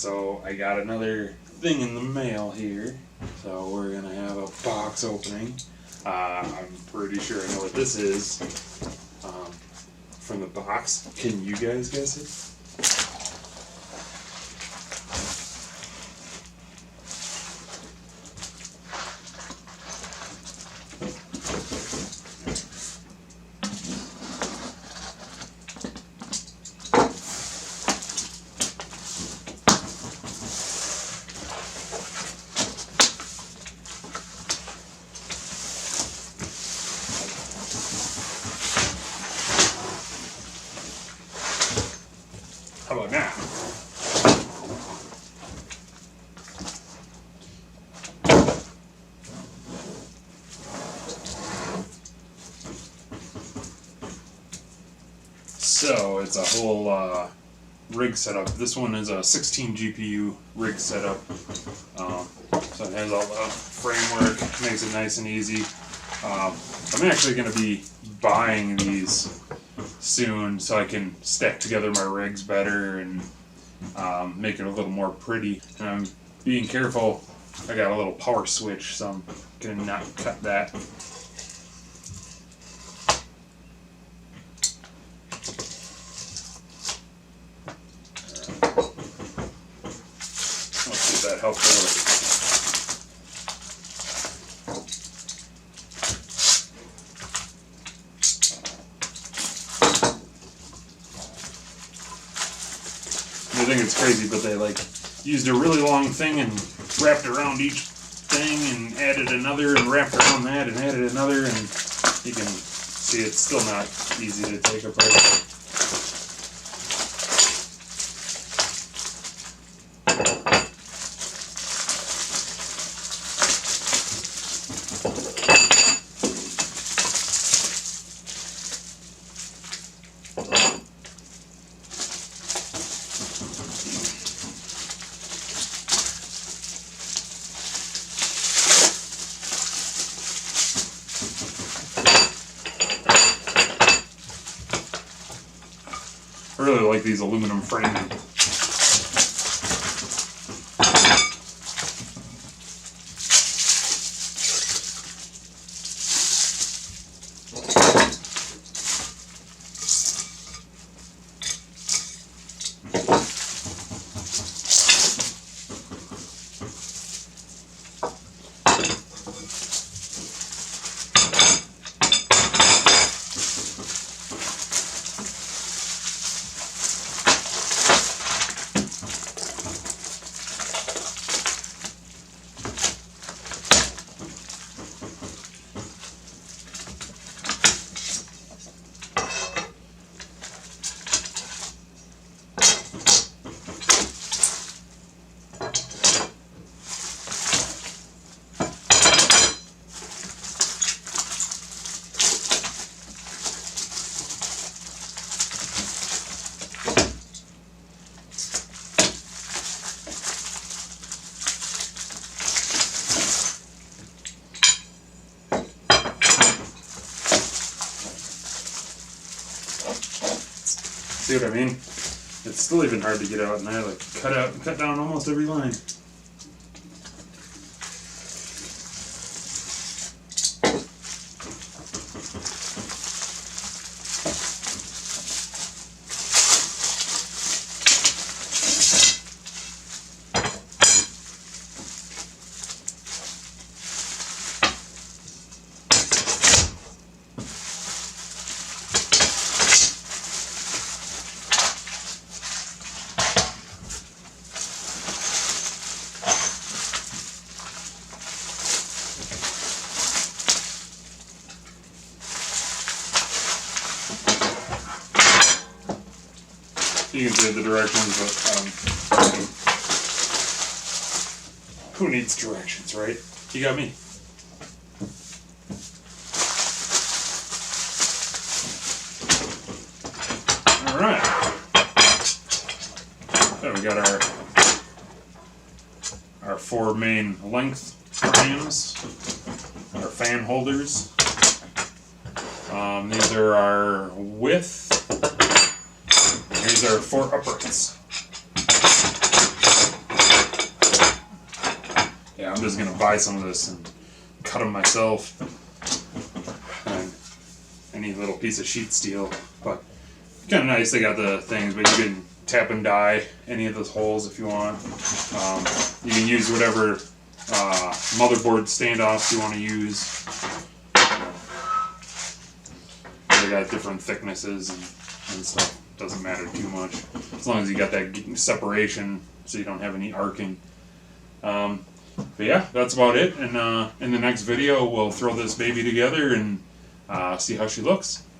So I got another thing in the mail here. So we're gonna have a box opening. I'm pretty sure I know what this is from the box. Can you guys guess it? How about now? So it's a whole rig setup. This one is a 16 GPU rig setup. So it has all the framework, makes it nice and easy. I'm actually going to be buying these soon so I can stack together my rigs better and make it a little more pretty. And I'm being careful. I got a little power switch, so I'm going to not cut that. Let's see if that helps a little. I think it's crazy, but they like used a really long thing and wrapped around each thing and added another and wrapped around that and added another, and you can see it's still not easy to take apart. I really like these aluminum framing. See what I mean? It's still even hard to get out, and I like cut down almost every line. You can see the directions, but who needs directions, right? You got me. Alright. So we got our four main length frames, our fan holders. These are our width. These are four uprights. yeah, I'm just gonna buy some of this and cut them myself. And any little piece of sheet steel, but kind of nice. They got the things, but you can tap and die any of those holes if you want. You can use whatever motherboard standoffs you want to use. They got different thicknesses and stuff. Doesn't matter too much as long as you got that separation, so you don't have any arcing. But yeah, that's about it. And in the next video, we'll throw this baby together and see how she looks.